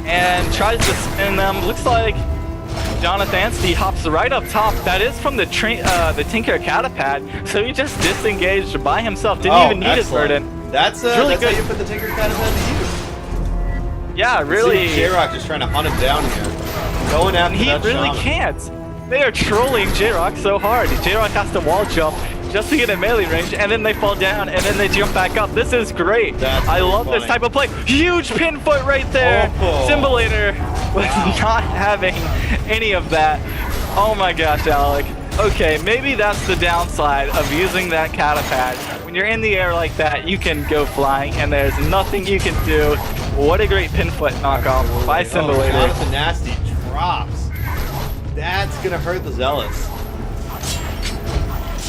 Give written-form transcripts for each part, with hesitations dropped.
and tries to spin them. Looks like Jonathan hops right up top. That is from the Tinker Catapad, so he just disengaged by himself. Didn't even need his burden. That's really that's good. how you put the Tinker Catapad to use. Yeah, really. J-Rock just trying to hunt him down here. Going after He that really shaman. can't. They are trolling J-Rock so hard. J-Rock has to wall jump just to get in melee range, and then they fall down, and then they jump back up. This is great. I love this type of play. Huge pin foot right there. Oh. Symbolator was not having any of that. Oh my gosh, Alec. Okay, maybe that's the downside of using that catapad. When you're in the air like that, you can go flying, and there's nothing you can do. What a great pin foot knockoff by Symbolator. Jonathan Nasty drops. That's gonna hurt the Zealots.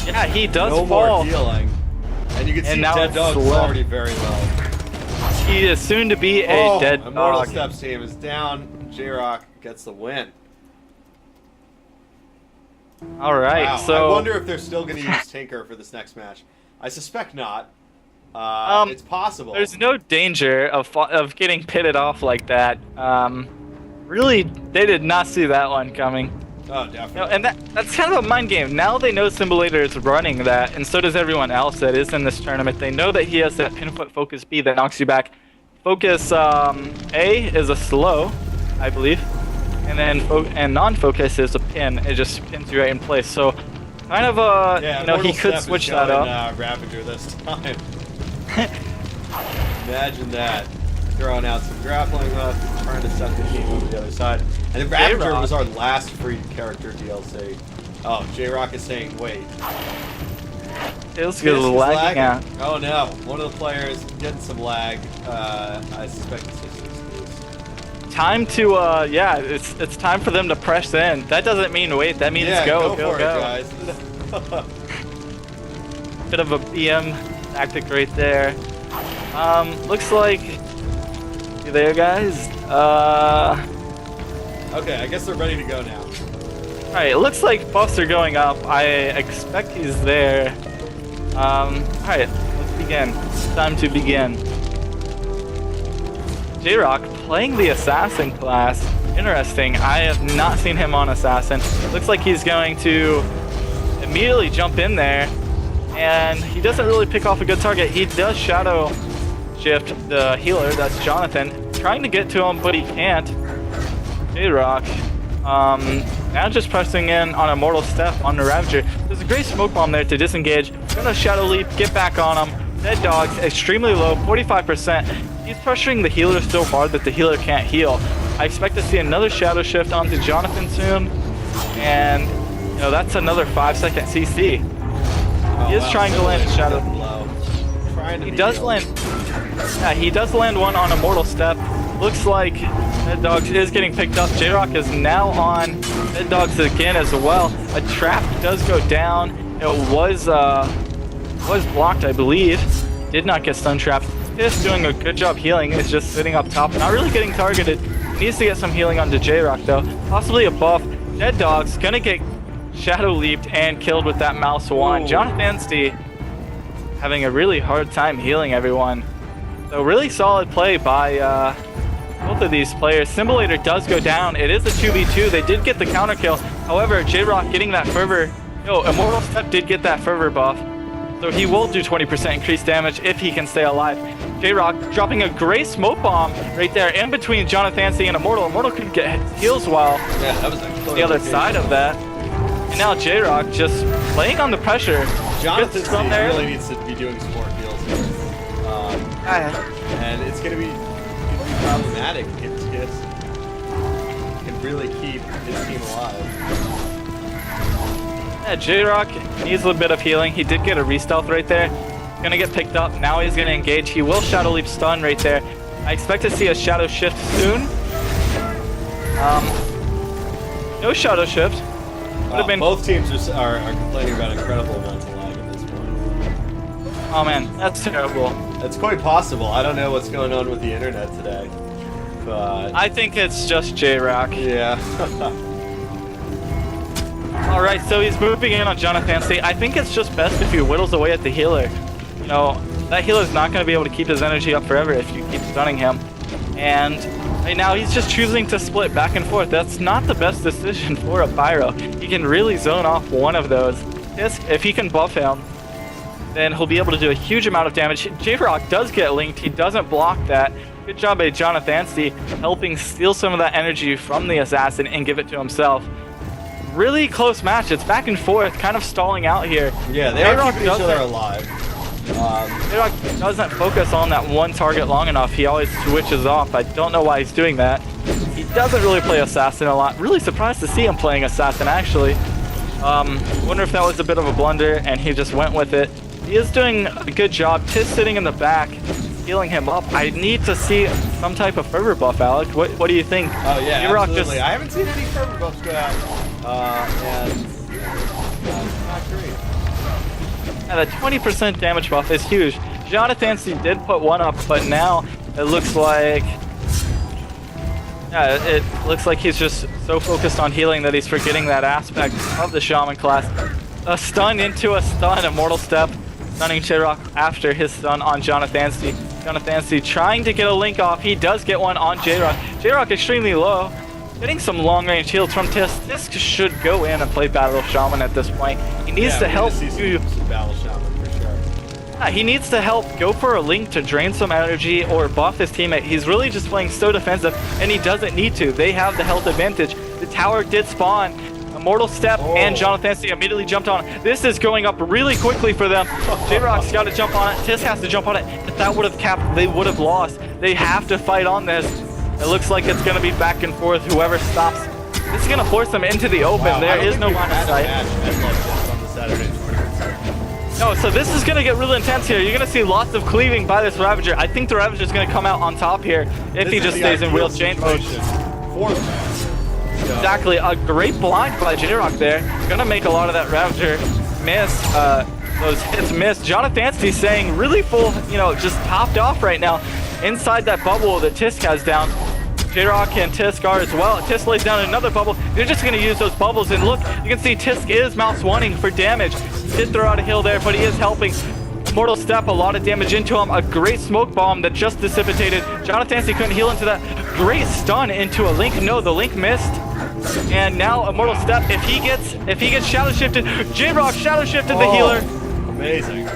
Yeah, he does no fall. more healing. And you can see Dead Dog is already very low. He is soon to be a dead dog. Immortal Steps team is down. J-Rock gets the win. Alright, wow. so... I wonder if they're still going to use Tinker for this next match. I suspect not. It's possible. There's no danger of getting pitted off like that. Really, they did not see that one coming. Oh, definitely. You know, and that's kind of a mind game. Now they know Symbolator is running that, and so does everyone else that is in this tournament. They know that he has that pinfoot focus B that knocks you back. Focus A is a slow, I believe, and then non-focus is a pin. It just pins you right in place. So kind of yeah, you know, he could switch that up. Ravager this time. Imagine that. Throwing out some grappling hook, trying to set the team over the other side. And the Ravager was our last free character DLC. Oh, J-Rock is saying, wait. It's lagging out. Oh no, one of the players getting some lag. I suspect it's just excuse. Time to, yeah, it's time for them to press in. That doesn't mean wait, that means go for it, guys. Bit of a BM tactic right there. Looks like... You there, guys? Okay, I guess they're ready to go now. Alright, it looks like buffs are going up. I expect he's there. Alright, let's begin. It's time to begin. J-Rock playing the Assassin class. Interesting. I have not seen him on Assassin. Looks like he's going to immediately jump in there. And he doesn't really pick off a good target. He does Shadow Shift the healer, that's Jonathan, trying to get to him, but he can't. J-Rock, now just pressing in on Immortal Step on the Ravager. There's a great smoke bomb there to disengage. Gonna Shadow Leap, get back on him. Dead Dog's extremely low, 45%. He's pressuring the healer so hard that the healer can't heal. I expect to see another Shadow Shift onto Jonathan soon, and you know that's another 5-second CC. He is trying to land a Shadow. He does land. Yeah, he does land one on Immortal Step. Looks like Dead Dogs is getting picked up. J-Rock is now on Dead Dogs again as well. A trap does go down. It was blocked, I believe. Did not get stun trapped. Is doing a good job healing. Is just sitting up top, not really getting targeted. Needs to get some healing onto J-Rock though. Possibly a buff. Dead Dogs gonna get Shadow Leaped and killed with that mouse wand. Jonathan having a really hard time healing everyone. So really solid play by both of these players. Symbolator does go down. It is a 2v2. They did get the counter kill. However, J-Rock getting that fervor. Immortal Step did get that fervor buff. So he will do 20% increased damage if he can stay alive. J-Rock dropping a great smoke bomb right there in between Jonathan and Immortal. Immortal couldn't get heals while that was the other side of that. And now J-Rock just playing on the pressure. Jonathan really needs to be doing some more heals here. And it's going to be problematic if he can really keep his team alive. Yeah, J-Rock needs a little bit of healing. He did get a re-stealth right there. Gonna get picked up. Now he's gonna engage. He will Shadow Leap stun right there. I expect to see a Shadow Shift soon. No Shadow Shift. Both teams are complaining about incredible amounts of lag at this point. Oh man, that's terrible. It's quite possible. I don't know what's going on with the internet today, but I think it's just J-Rock. Yeah. All right, so he's moving in on Jonathan. I think it's just best if he whittles away at the healer. You know, that healer's not going to be able to keep his energy up forever if you keep stunning him. And Right now, he's just choosing to split back and forth. That's not the best decision for a Pyro. He can really zone off one of those. Tisk, if he can buff him, then he'll be able to do a huge amount of damage. J-Rock does get linked. He doesn't block that. Good job by Jonathan C, helping steal some of that energy from the assassin and give it to himself. Really close match. It's back and forth, kind of stalling out here. Yeah, they are keeping each other alive. J-Rock doesn't focus on that one target long enough. He always switches off. I don't know why he's doing that. He doesn't really play Assassin a lot. Really surprised to see him playing Assassin, actually. Wonder if that was a bit of a blunder, and he just went with it. He is doing a good job. Tis sitting in the back, healing him up. I need to see some type of fervor buff, Alec. What do you think? Oh, yeah, J-Rock absolutely. I haven't seen any fervor buffs go out. And not great. Yeah, the 20% damage buff is huge. Jonathan C did put one up, but now it looks like... Yeah, it looks like he's just so focused on healing that he's forgetting that aspect of the Shaman class. A stun into a stun, Immortal Step, stunning J-Rock after his stun on Jonathan C. Jonathan C trying to get a link off. He does get one on J-Rock. J-Rock extremely low. Getting some long-range heals from Tisk. Tisk should go in and play Battle Shaman at this point. He needs to help you. Battle Shaman for sure. Yeah, he needs to help go for a link to drain some energy or buff his teammate. He's really just playing so defensive, and he doesn't need to. They have the health advantage. The tower did spawn. Immortal Step and Jonathan C immediately jumped on it. This is going up really quickly for them. J-Rock's got to jump on it. Tisk has to jump on it. If that would have capped, they would have lost. They have to fight on this. It looks like it's going to be back and forth. Whoever stops, this is going to force them into the open. Wow, there is no line of sight. No, so this is going to get really intense here. You're going to see lots of cleaving by this Ravager. I think the Ravager is going to come out on top here if he just stays in real chain mode. Exactly. A great block by J-Rock there. Going to make a lot of that Ravager miss. Those hits miss. Jonathan C saying really full, just topped off right now. Inside that bubble that Tisk has down, J-Rock and Tisk are as well. Tisk lays down another bubble. They're just going to use those bubbles, and look, you can see Tisk is mouse wanting for damage. He did throw out a heal there, but he is helping. Immortal Step, a lot of damage into him. A great smoke bomb that just dissipated. Jonathan C couldn't heal into that. Great stun into a link. No, the link missed. And now Immortal Step, if he gets shadow shifted, J-Rock shadow shifted the healer. Amazing.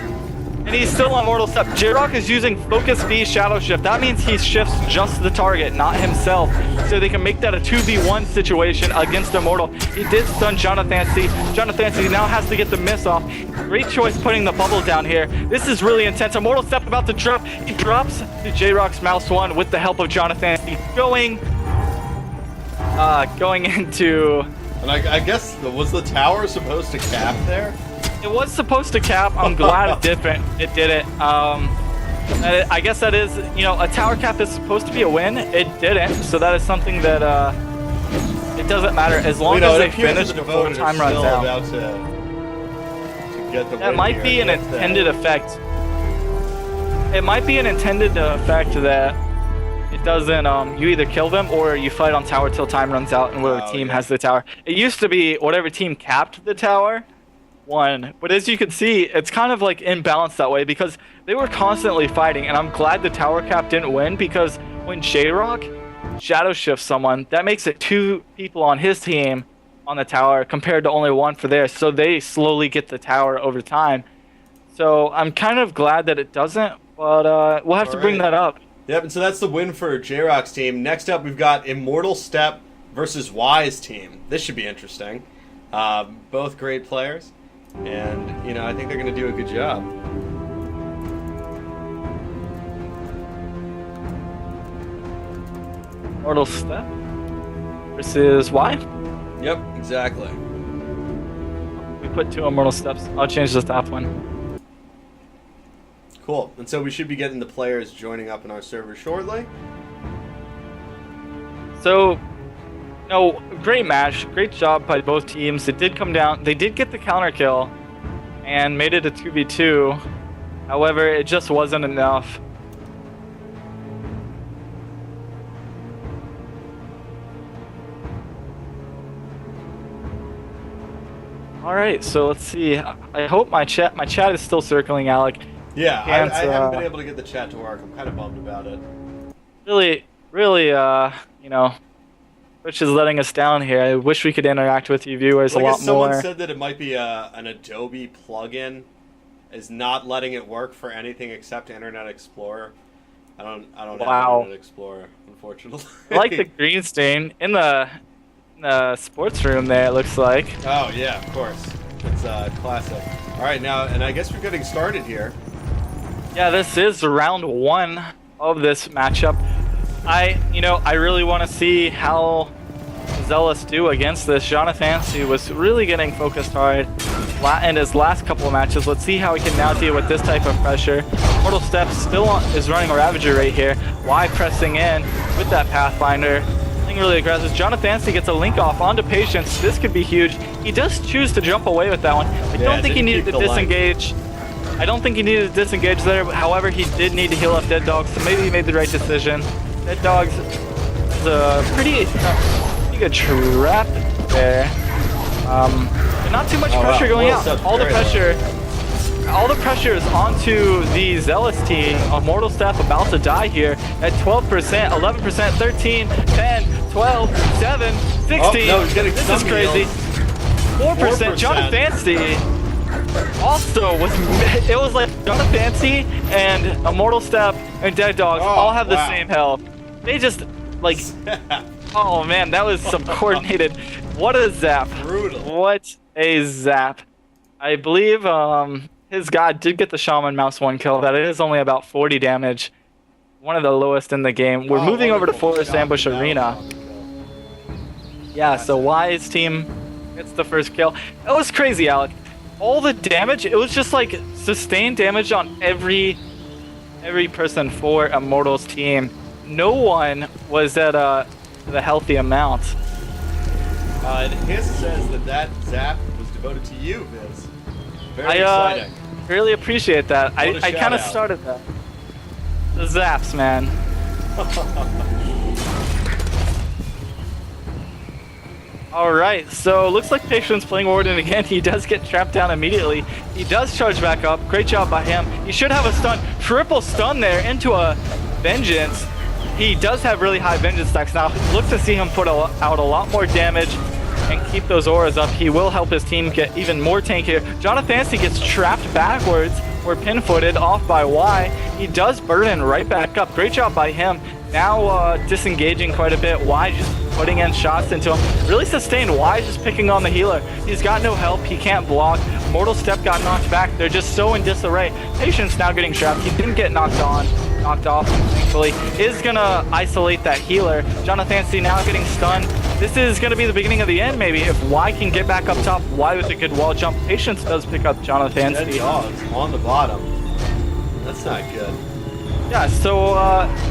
And he's still on Mortal Step. J-Rock is using Focus V Shadow Shift. That means he shifts just the target, not himself. So they can make that a 2v1 situation against Immortal. He did stun Jonathan C. Jonathan C now has to get the miss off. Great choice putting the bubble down here. This is really intense. Immortal Step about to drop. He drops to J-Rock's Mouse 1 with the help of Jonathan C. Going into... And I guess, was the tower supposed to cap there? It was supposed to cap. I'm glad it didn't. It didn't. I guess that is, a tower cap is supposed to be a win. It didn't. So that is something that it doesn't matter as long as they finish before time runs out. About to get the that might be an intended effect. It might be an intended effect that it doesn't. You either kill them or you fight on tower till time runs out, and whatever team has the tower. It used to be whatever team capped the tower won, but as you can see, it's kind of like imbalanced that way because they were constantly fighting, and I'm glad the tower cap didn't win because when J-Rock shadow shifts someone, that makes it 2 people on his team on the tower compared to only 1 for theirs, so they slowly get the tower over time. So I'm kind of glad that it doesn't, but we'll have to bring that up. Yep, and so that's the win for J-Rock's team. Next up, we've got Immortal Step versus Y's team. This should be interesting. Both great players. And, I think they're going to do a good job. Mortal Step versus Y? Yep, exactly. We put 2 Immortal Steps. I'll change the top one. Cool. And so we should be getting the players joining up in our server shortly. So, great match. Great job by both teams. It did come down. They did get the counter kill and made it a 2v2. However, it just wasn't enough. All right, so let's see. I hope my chat is still circling, Alec. Yeah, I haven't been able to get the chat to work. I'm kind of bummed about it. Really you know, Twitch is letting us down here. I wish we could interact with you viewers a lot someone more. said that it might be an Adobe plugin is not letting it work for anything except Internet Explorer. I don't have Internet Explorer, unfortunately. I like the green stain in the sports room there, it looks like. Oh yeah, of course. It's classic. All right, now, and I guess we're getting started here. Yeah, this is round 1 of this matchup. I really want to see how Zealous do against this. Jonathan was really getting focused hard in his last couple of matches. Let's see how he can now deal with this type of pressure. Mortal Step still is running a Ravager right here. Y pressing in with that Pathfinder. Being really aggressive. Jonathan gets a link off onto Patience. This could be huge. He does choose to jump away with that one. I don't think he needed to disengage. I don't think he needed to disengage there. However, he did need to heal up Dead Dogs, so maybe he made the right decision. Dead Dogs is a pretty good trap there. But not too much pressure going out. All the pressure is onto the Zealous team. Mortal Staff about to die here at 12%, 11%, 13, 10, 12, 7, 16. Oh, no, he's getting this is crazy. 4%. Jonathan also was like Jonathan and Immortal Step and Dead Dogs all have the same health. They just like oh man, that was some coordinated. What a zap. Brutal. What a zap. I believe his god did get the Shaman Mouse 1 kill. That is only about 40 damage. One of the lowest in the game. We're moving over to Forest Ambush Arena. Yeah, so Y's team gets the first kill. That was crazy, Alec. All the damage, it was just like sustained damage on every person for Immortal's team. No one was at the healthy amount. His says that zap was devoted to you, Viz. Very exciting. Really appreciate that. I kind of started that. The zaps, man. Alright, so looks like Patience playing Warden again. He does get trapped down immediately. He does charge back up. Great job by him. He should have a stun. Triple stun there into a Vengeance. He does have really high Vengeance stacks now. Look to see him put out a lot more damage and keep those auras up. He will help his team get even more tankier. Jonathan gets trapped backwards or pin-footed off by Y. He does burden right back up. Great job by him. Now disengaging quite a bit. Y just putting in shots into him. Really sustained. Y just picking on the healer. He's got no help. He can't block. Mortal Step got knocked back. They're just so in disarray. Patience now getting trapped. He didn't get knocked off, thankfully. Is gonna isolate that healer. Jonathan now getting stunned. This is gonna be the beginning of the end, maybe. If Y can get back up top, Y with a good wall jump. Patience does pick up Jonathan. Dead Dogs on the bottom. That's not good. Yeah, so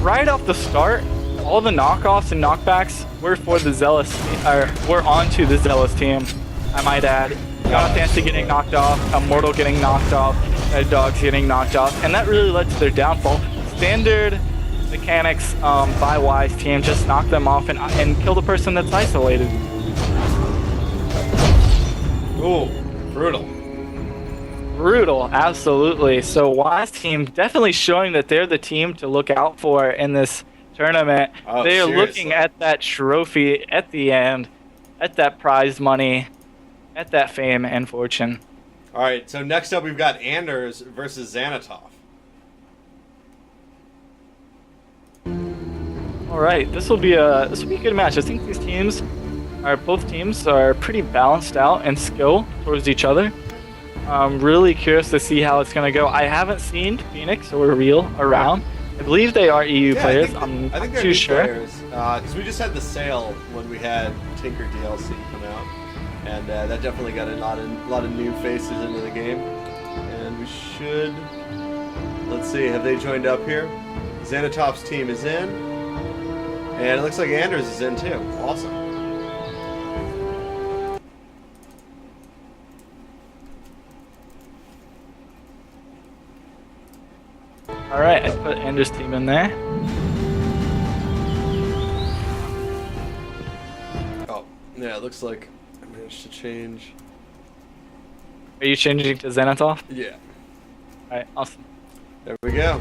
right off the start, all the knockoffs and knockbacks were for the Zealous, or were onto the Zealous team, I might add. Jonathan getting knocked off, Immortal getting knocked off, Dead Dogs getting knocked off, and that really led to their downfall. Standard mechanics by Y's team, just knock them off and kill the person that's isolated. Ooh, brutal. Brutal, absolutely. So Y's team definitely showing that they're the team to look out for in this tournament. Oh, they are seriously. looking at that trophy at the end, at that prize money, at that fame and fortune. All right, so next up we've got Anders versus Xanatov. All right, this will be a good match. I think both teams are pretty balanced out in skill towards each other. I'm really curious to see how it's going to go. I haven't seen Phoenix or Real around. I believe they are EU players. I'm I think not they're too new sure. players. Because we just had the sale when we had Tinker DLC come out, and that definitely got a lot of new faces into the game. And we should. Let's see. Have they joined up here? Xanatov's team is in, and it looks like Anders is in too. Awesome. All right, I put Anders' team in there. Oh, yeah. It looks like I managed to change. Are you changing to Xanatov? Yeah. All right, awesome. There we go.